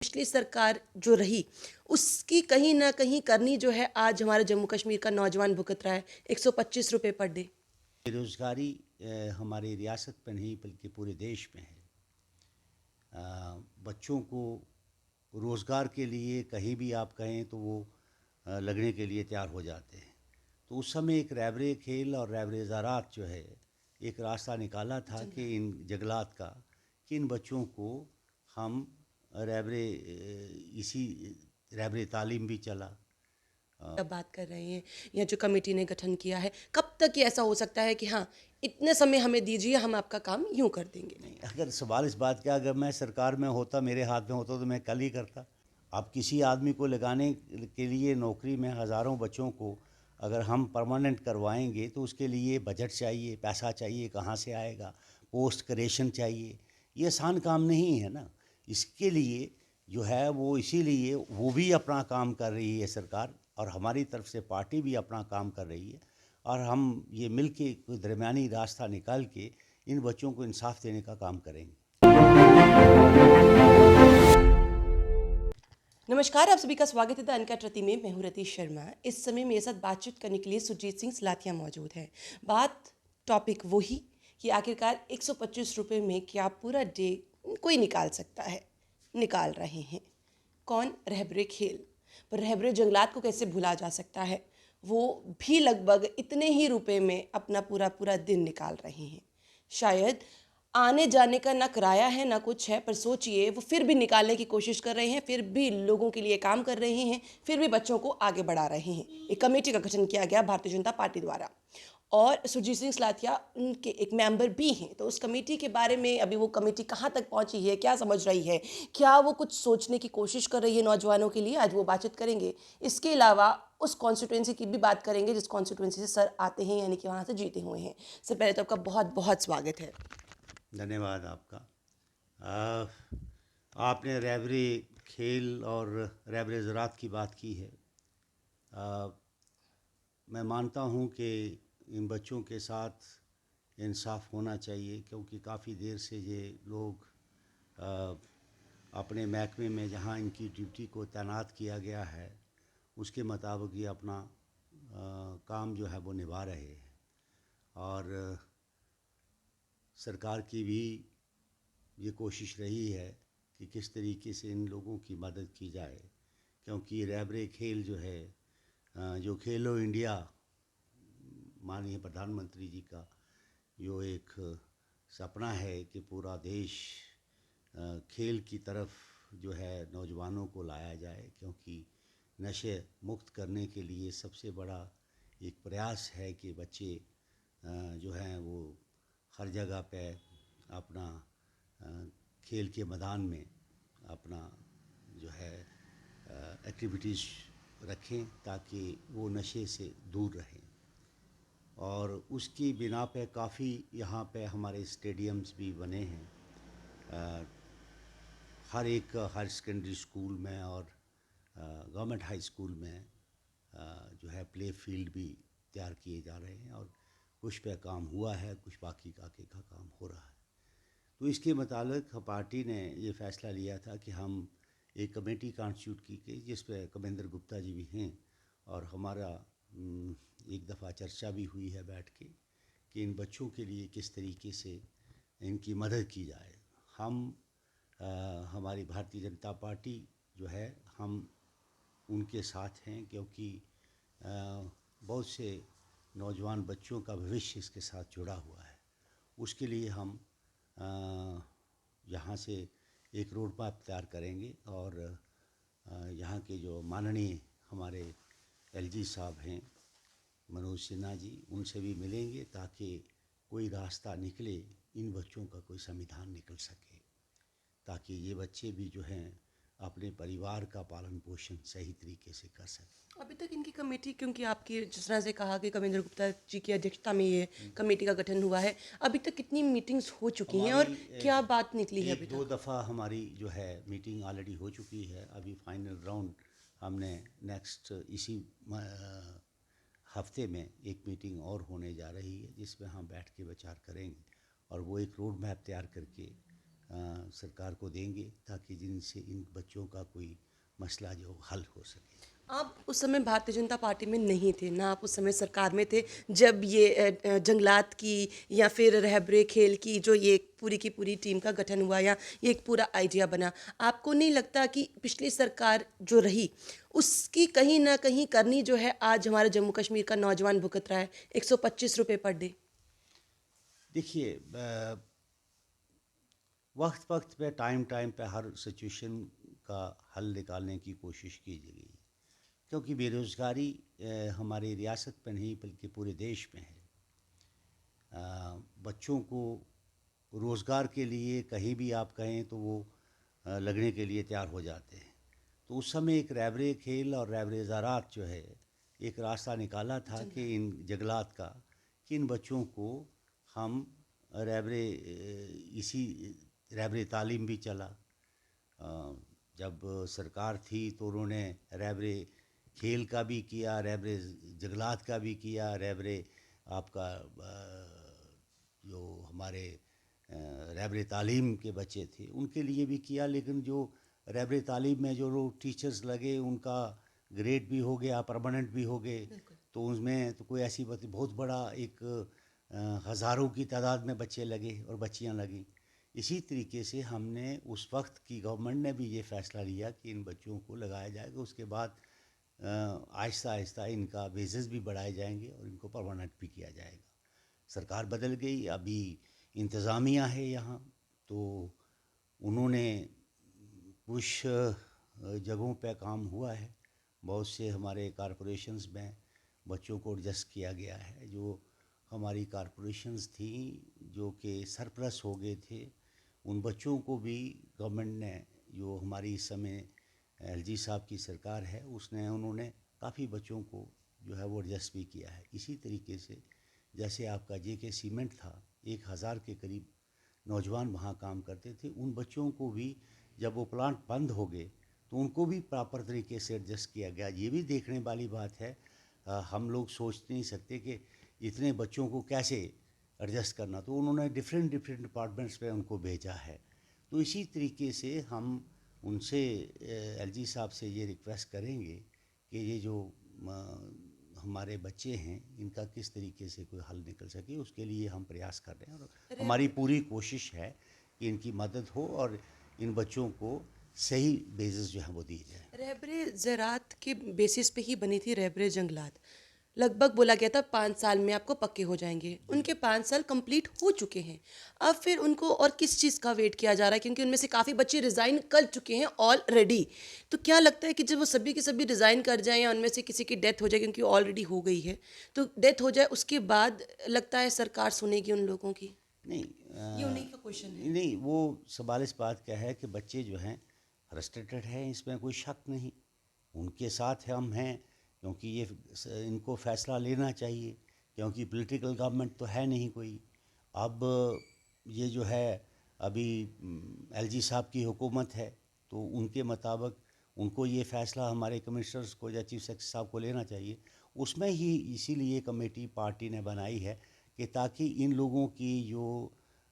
पिछली सरकार जो रही उसकी कहीं ना कहीं करनी जो है आज हमारे जम्मू कश्मीर का नौजवान भुगत रहा है 125 रुपये पर डे। बेरोज़गारी हमारी रियासत में नहीं बल्कि पूरे देश में है। बच्चों को रोज़गार के लिए कहीं भी आप कहें तो वो लगने के लिए तैयार हो जाते हैं। तो उस समय एक रैबरे खेल और रैबरे ज़रात जो है एक रास्ता निकाला था कि इन जंगलात का कि इन बच्चों को हम रैबरे इसी रैबरे तालीम भी चला। अब बात कर रहे हैं या जो कमेटी ने गठन किया है, कब तक ये ऐसा हो सकता है कि हाँ इतने समय हमें दीजिए, हम आपका काम यूं कर देंगे? नहीं, अगर सवाल इस बात का, अगर मैं सरकार में होता, मेरे हाथ में होता तो मैं कल ही करता। आप किसी आदमी को लगाने के लिए नौकरी में हज़ारों बच्चों को अगर हम परमानेंट करवाएंगे तो उसके लिए बजट चाहिए, पैसा चाहिए, कहाँ से आएगा, पोस्ट क्रिएशन चाहिए। ये आसान काम नहीं है ना। इसके लिए जो है वो, इसीलिए वो भी अपना काम कर रही है सरकार, और हमारी तरफ से पार्टी भी अपना काम कर रही है, और हम ये मिल के कोई दरमियानी रास्ता निकाल के इन बच्चों को इंसाफ देने का काम करेंगे। नमस्कार, आप सभी का स्वागत है द अनकट रति में। मैं हूं रति शर्मा। इस समय मेरे साथ बातचीत करने के लिए सुरजीत सिंह सलाथिया मौजूद है। बात टॉपिक वही कि आखिरकार 125 रुपये में क्या पूरा डे कोई निकाल सकता है। निकाल रहे हैं कौन? रहबरे खेल। पर रहबरे जंगलात को कैसे भुला जा सकता है? वो भी लगभग इतने ही रुपए में अपना पूरा पूरा दिन निकाल रहे हैं। शायद आने जाने का ना किराया है ना कुछ है, पर सोचिए वो फिर भी निकालने की कोशिश कर रहे हैं, फिर भी लोगों के लिए काम कर रहे हैं, फिर भी बच्चों को आगे बढ़ा रहे हैं। एक कमेटी का गठन किया गया भारतीय जनता पार्टी द्वारा और सुरजीत सिंह सलाथिया उनके एक मेंबर भी हैं। तो उस कमेटी के बारे में अभी वो कमेटी कहाँ तक पहुँची है, क्या समझ रही है, क्या वो कुछ सोचने की कोशिश कर रही है नौजवानों के लिए, आज वो बातचीत करेंगे। इसके अलावा उस कॉन्स्टिट्यूंसी की भी बात करेंगे जिस कॉन्स्टिट्यूंसी से सर आते हैं, यानी कि वहाँ से जीते हुए हैं। सर पहले तो आपका बहुत बहुत स्वागत है। धन्यवाद आपका। आपने रैबरी खेल और रैबरे ज़रात की बात की है। मैं मानता हूँ कि इन बच्चों के साथ इंसाफ होना चाहिए, क्योंकि काफ़ी देर से ये लोग आ, अपने महकमे में जहाँ इनकी ड्यूटी को तैनात किया गया है उसके मुताबिक ये अपना काम जो है वो निभा रहे हैं। और सरकार की भी ये कोशिश रही है कि किस तरीके से इन लोगों की मदद की जाए, क्योंकि रहबरे खेल जो है, जो खेलो इंडिया माननीय प्रधानमंत्री जी का जो एक सपना है कि पूरा देश खेल की तरफ जो है नौजवानों को लाया जाए, क्योंकि नशे मुक्त करने के लिए सबसे बड़ा एक प्रयास है कि बच्चे जो हैं वो हर जगह पे अपना खेल के मैदान में अपना जो है एक्टिविटीज़ रखें ताकि वो नशे से दूर रहें। और उसकी बिना पे काफ़ी यहाँ पे हमारे स्टेडियम्स भी बने हैं, हर एक हायर सेकेंडरी स्कूल में और गवर्नमेंट हाई स्कूल में जो है प्ले फील्ड भी तैयार किए जा रहे हैं, और कुछ पे काम हुआ है, कुछ बाकी आगे का काम हो रहा है। तो इसके मुताबिक पार्टी ने ये फ़ैसला लिया था कि हम एक कमेटी कॉन्स्टिट्यूट की गई जिस पे कमेंद्र गुप्ता जी भी हैं, और हमारा एक दफ़ा चर्चा भी हुई है बैठ के कि इन बच्चों के लिए किस तरीके से इनकी मदद की जाए। हम हमारी भारतीय जनता पार्टी जो है, हम उनके साथ हैं, क्योंकि बहुत से नौजवान बच्चों का भविष्य इसके साथ जुड़ा हुआ है। उसके लिए हम यहाँ से एक रोड मैप तैयार करेंगे, और यहाँ के जो माननीय हमारे एलजी साहब हैं मनोज सिन्हा जी, उनसे भी मिलेंगे ताकि कोई रास्ता निकले, इन बच्चों का कोई संविधान निकल सके, ताकि ये बच्चे भी जो हैं अपने परिवार का पालन पोषण सही तरीके से कर सकें। अभी तक इनकी कमेटी, क्योंकि आपकी जिस तरह से कहा कि कमेंद्र गुप्ता जी की अध्यक्षता में ये कमेटी का गठन हुआ है, अभी तक कितनी मीटिंग्स हो चुकी हैं और हमारी क्या बात निकली है एक अभी दो तक? दफ़ा हमारी जो है मीटिंग ऑलरेडी हो चुकी है। अभी फाइनल राउंड हमने नेक्स्ट इसी हफ्ते में एक मीटिंग और होने जा रही है, जिसमें हम बैठ के विचार करेंगे और वो एक रोड मैप तैयार करके सरकार को देंगे ताकि जिनसे इन बच्चों का कोई मसला जो हल हो सके। आप उस समय भारतीय जनता पार्टी में नहीं थे ना, आप उस समय सरकार में थे जब ये जंगलात की या फिर रहबरे खेल की जो ये पूरी की पूरी टीम का गठन हुआ या ये एक पूरा आइडिया बना। आपको नहीं लगता कि पिछली सरकार जो रही उसकी कहीं ना कहीं करनी जो है आज हमारे जम्मू कश्मीर का नौजवान भुगत रहा है 125 रुपये पर डे? देखिए, वक्त वक्त पे टाइम टाइम पे हर सिचुएशन का हल निकालने की कोशिश की गई, क्योंकि बेरोज़गारी हमारी रियासत में नहीं बल्कि पूरे देश में है। बच्चों को रोज़गार के लिए कहीं भी आप कहें तो वो लगने के लिए तैयार हो जाते हैं। तो उस समय एक रहबरे खेल और रहबरे ज़रात जो है एक रास्ता निकाला था कि इन जंगलात का, कि इन बच्चों को हम रहबरे इसी रहबरे तालीम भी चला। जब सरकार थी तो उन्होंने रहबरे खेल का भी किया, रहबरे जंगलात का भी किया, रहबरे आपका जो हमारे रहबरे तालीम के बच्चे थे उनके लिए भी किया। लेकिन जो रहबरे तालीम में जो लोग टीचर्स लगे उनका ग्रेड भी हो गया, परमानेंट भी हो गए, तो उसमें तो कोई ऐसी बात, बहुत बड़ा एक हज़ारों की तादाद में बच्चे लगे और बच्चियां लगी। इसी तरीके से हमने उस वक्त की गवर्नमेंट ने भी ये फ़ैसला लिया कि इन बच्चों को लगाया जाएगा। उसके बाद आहिस्ता आहिस्ता इनका वेजेस भी बढ़ाए जाएंगे और इनको परमानेंट भी किया जाएगा। सरकार बदल गई, अभी इंतज़ामिया है यहाँ, तो उन्होंने कुछ जगहों पे काम हुआ है। बहुत से हमारे कॉरपोरेशंस में बच्चों को एडजस्ट किया गया है। जो हमारी कॉरपोरेशंस थी जो कि सरप्लस हो गए थे, उन बच्चों को भी गवर्नमेंट ने, जो हमारी इस समय एलजी साहब की सरकार है, उसने उन्होंने काफ़ी बच्चों को जो है वो एडजस्ट भी किया है। इसी तरीके से जैसे आपका जेके सीमेंट था, 1000 के करीब नौजवान वहाँ काम करते थे। उन बच्चों को भी जब वो प्लांट बंद हो गए तो उनको भी प्रॉपर तरीके से एडजस्ट किया गया। ये भी देखने वाली बात है। हम लोग सोच नहीं सकते कि इतने बच्चों को कैसे एडजस्ट करना, तो उन्होंने डिफरेंट डिफरेंट डिपार्टमेंट्स में उनको भेजा है। तो इसी तरीके से हम उनसे एलजी साहब से ये रिक्वेस्ट करेंगे कि ये जो हमारे बच्चे हैं इनका किस तरीके से कोई हल निकल सके, उसके लिए हम प्रयास कर रहे हैं और हमारी पूरी कोशिश है कि इनकी मदद हो और इन बच्चों को सही बेसिस जो है वो दी जाए। रहबरे ज़रात के बेसिस पे ही बनी थी रहबरे जंगलात। लगभग बोला गया था 5 साल में आपको पक्के हो जाएंगे। उनके 5 साल कंप्लीट हो चुके हैं। अब फिर उनको और किस चीज़ का वेट किया जा रहा है, क्योंकि उनमें से काफ़ी बच्चे रिज़ाइन कर चुके हैं ऑलरेडी। तो क्या लगता है कि जब वो सभी के सभी रिज़ाइन कर जाएं या उनमें से किसी की डेथ हो जाए, क्योंकि ऑलरेडी हो गई है, तो डेथ हो जाए उसके बाद लगता है सरकार सुनेगी उन लोगों की? नहीं, ये उन्हीं का क्वेश्चन है। नहीं, वो सवाल इस बात का है कि बच्चे जो हैं फ्रस्ट्रेटेड हैं, इसमें कोई शक नहीं। उनके साथ हम हैं, क्योंकि ये इनको फ़ैसला लेना चाहिए, क्योंकि पॉलिटिकल गवर्नमेंट तो है नहीं कोई। अब ये जो है अभी एलजी साहब की हुकूमत है, तो उनके मुताबिक उनको ये फ़ैसला हमारे कमिश्नर्स को या चीफ सेक्रेटरी साहब को लेना चाहिए। उसमें ही इसीलिए कमेटी पार्टी ने बनाई है कि ताकि इन लोगों की जो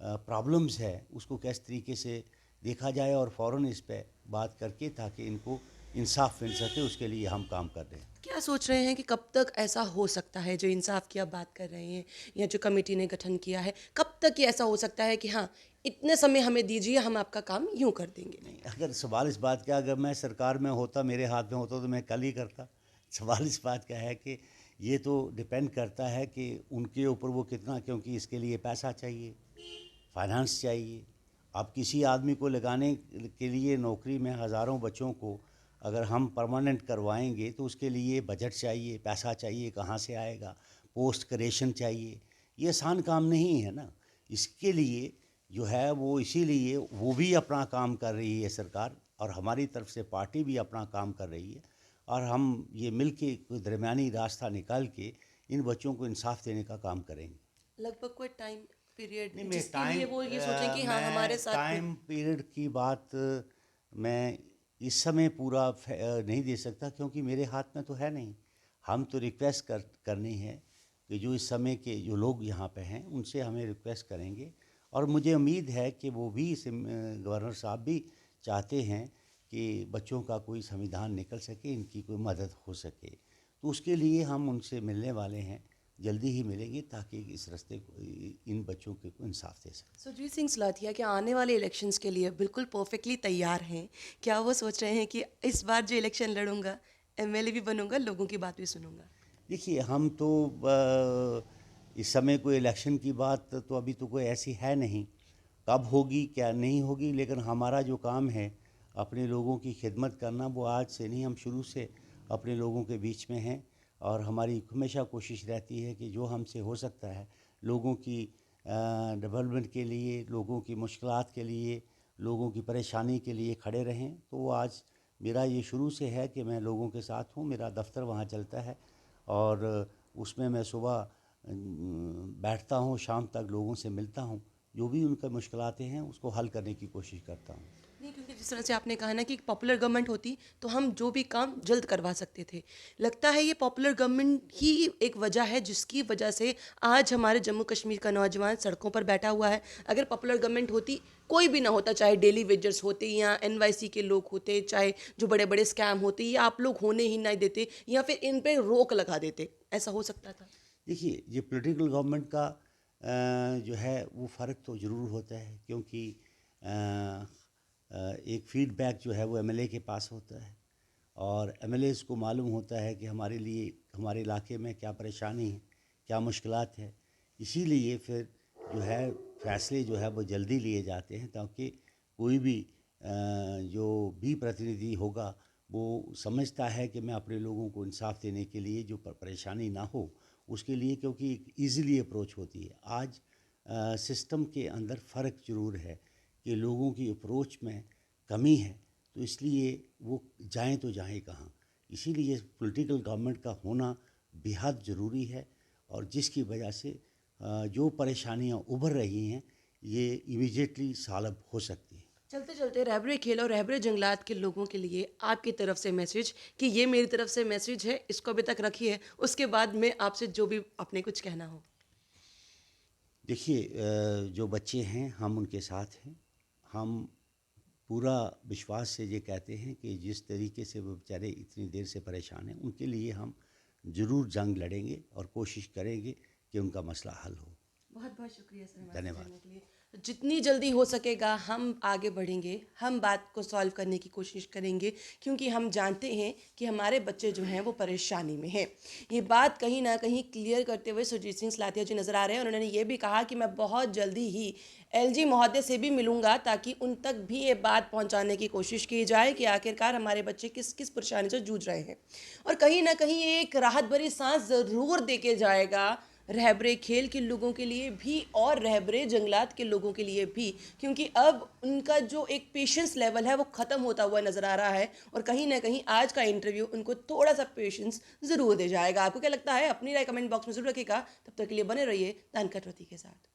प्रॉब्लम्स है उसको किस तरीके से देखा जाए और फ़ौरन इस पे बात करके ताकि इनको इंसाफ मिल सके, उसके लिए हम काम कर रहे हैं। क्या सोच रहे हैं कि कब तक ऐसा हो सकता है, जो इंसाफ की आप बात कर रहे हैं या जो कमेटी ने गठन किया है, कब तक ये ऐसा हो सकता है कि हाँ इतने समय हमें दीजिए, हम आपका काम यूं कर देंगे? नहीं, अगर सवाल इस बात का, अगर मैं सरकार में होता, मेरे हाथ में होता तो मैं कल ही करता। सवाल इस बात का है कि ये तो डिपेंड करता है कि उनके ऊपर वो कितना, क्योंकि इसके लिए पैसा चाहिए, फाइनेंस चाहिए। अब किसी आदमी को लगाने के लिए नौकरी में हज़ारों बच्चों को अगर हम परमानेंट करवाएंगे तो उसके लिए बजट चाहिए, पैसा चाहिए, कहाँ से आएगा, पोस्ट क्रिएशन चाहिए। ये आसान काम नहीं है ना। इसके लिए जो है वो, इसीलिए वो भी अपना काम कर रही है सरकार, और हमारी तरफ से पार्टी भी अपना काम कर रही है, और हम ये मिल के कोई दरमियानी रास्ता निकाल के इन बच्चों को इंसाफ देने का काम करेंगे। लगभग कोई टाइम पीरियड नहीं, मैं जिसके लिए वो ये सोचें कि हाँ हमारे साथ में? टाइम पीरियड की बात मैं इस समय पूरा नहीं दे सकता, क्योंकि मेरे हाथ में तो है नहीं। हम तो रिक्वेस्ट करनी है कि जो इस समय के जो लोग यहाँ पे हैं उनसे हमें रिक्वेस्ट करेंगे, और मुझे उम्मीद है कि वो भी गवर्नर साहब भी चाहते हैं कि बच्चों का कोई संविधान निकल सके, इनकी कोई मदद हो सके। तो उसके लिए हम उनसे मिलने वाले हैं, जल्दी ही मिलेंगे, ताकि इस रास्ते को इन बच्चों को इंसाफ दे सकें। सुरजीत सिंह सलाथिया क्या आने वाले इलेक्शंस के लिए बिल्कुल परफेक्टली तैयार हैं? क्या वो सोच रहे हैं कि इस बार जो इलेक्शन लड़ूंगा, एमएलए भी बनूंगा, लोगों की बात भी सुनूंगा? देखिए, हम तो इस समय कोई इलेक्शन की बात तो अभी तो कोई ऐसी है नहीं, कब होगी क्या नहीं होगी, लेकिन हमारा जो काम है अपने लोगों की खिदमत करना, वो आज से नहीं, हम शुरू से अपने लोगों के बीच में हैं। और हमारी हमेशा कोशिश रहती है कि जो हमसे हो सकता है लोगों की डेवलपमेंट के लिए, लोगों की मुश्किलात के लिए, लोगों की परेशानी के लिए खड़े रहें। तो वो आज मेरा ये शुरू से है कि मैं लोगों के साथ हूँ, मेरा दफ्तर वहाँ चलता है और उसमें मैं सुबह बैठता हूँ, शाम तक लोगों से मिलता हूँ, जो भी उनका मुश्किलातें हैं उसको हल करने की कोशिश करता हूँ। नहीं, क्योंकि जिस तरह से आपने कहा ना कि पॉपुलर गवर्नमेंट होती तो हम जो भी काम जल्द करवा सकते थे, लगता है ये पॉपुलर गवर्नमेंट ही एक वजह है जिसकी वजह से आज हमारे जम्मू कश्मीर का नौजवान सड़कों पर बैठा हुआ है। अगर पॉपुलर गवर्नमेंट होती, कोई भी ना होता, चाहे डेली वेजर्स होते या एनवाईसी के लोग होते, चाहे जो बड़े बड़े स्कैम होते, ये आप लोग होने ही नहीं देते या फिर इन पे रोक लगा देते, ऐसा हो सकता था। देखिए, ये पॉलिटिकल गवर्नमेंट का जो है वो फ़र्क तो ज़रूर होता है, क्योंकि एक फीडबैक जो है वो एमएलए के पास होता है और एमएलएज़ को मालूम होता है कि हमारे लिए, हमारे इलाके में क्या परेशानी है, क्या मुश्किलात है। इसीलिए फिर जो है फ़ैसले जो है वो जल्दी लिए जाते हैं, ताकि कोई भी जो भी प्रतिनिधि होगा वो समझता है कि मैं अपने लोगों को इंसाफ देने के लिए जो परेशानी ना हो उसके लिए, क्योंकि ईज़िली अप्रोच होती है। आज सिस्टम के अंदर फ़र्क ज़रूर है कि लोगों की अप्रोच में कमी है, तो इसलिए वो जाएं तो जाएं कहाँ। इसीलिए पॉलिटिकल गवर्नमेंट का होना बेहद ज़रूरी है और जिसकी वजह से जो परेशानियां उभर रही हैं ये इमीडिएटली सॉल्व हो सकती हैं। चलते चलते रहबरे खेल और रहबरे जंगलात के लोगों के लिए आपकी तरफ से मैसेज, कि ये मेरी तरफ से मैसेज है, इसको अभी तक रखिए, उसके बाद में आपसे जो भी अपने कुछ कहना हो। देखिए, जो बच्चे हैं हम उनके साथ हैं। हम पूरा विश्वास से ये कहते हैं कि जिस तरीके से वो बेचारे इतनी देर से परेशान हैं, उनके लिए हम ज़रूर जंग लड़ेंगे और कोशिश करेंगे कि उनका मसला हल हो। बहुत बहुत शुक्रिया सर हमारे साथ धन्यवाद। जुड़ने के लिए। जितनी जल्दी हो सकेगा हम आगे बढ़ेंगे, हम बात को सॉल्व करने की कोशिश करेंगे, क्योंकि हम जानते हैं कि हमारे बच्चे जो हैं वो परेशानी में हैं। ये बात कहीं ना कहीं क्लियर करते हुए सुरजीत सिंह सलाथिया जी नज़र आ रहे हैं। उन्होंने ये भी कहा कि मैं बहुत जल्दी ही एलजी महोदय से भी मिलूंगा, ताकि उन तक भी ये बात पहुंचाने की कोशिश की जाए कि आखिरकार हमारे बच्चे किस किस परेशानी से जूझ रहे हैं। और कहीं ना कहीं ये एक राहत भरी सांस ज़रूर दे के जाएगा रहबरे खेल के लोगों के लिए भी और रहबरे जंगलात के लोगों के लिए भी, क्योंकि अब उनका जो एक पेशेंस लेवल है वो ख़त्म होता हुआ नज़र आ रहा है। और कहीं ना कहीं आज का इंटरव्यू उनको थोड़ा सा पेशेंस ज़रूर दे जाएगा। आपको क्या लगता है? अपनी राय कमेंट बॉक्स में ज़रूर रखिएगा। तब तक के लिए बने रहिए द अनकट रति के साथ।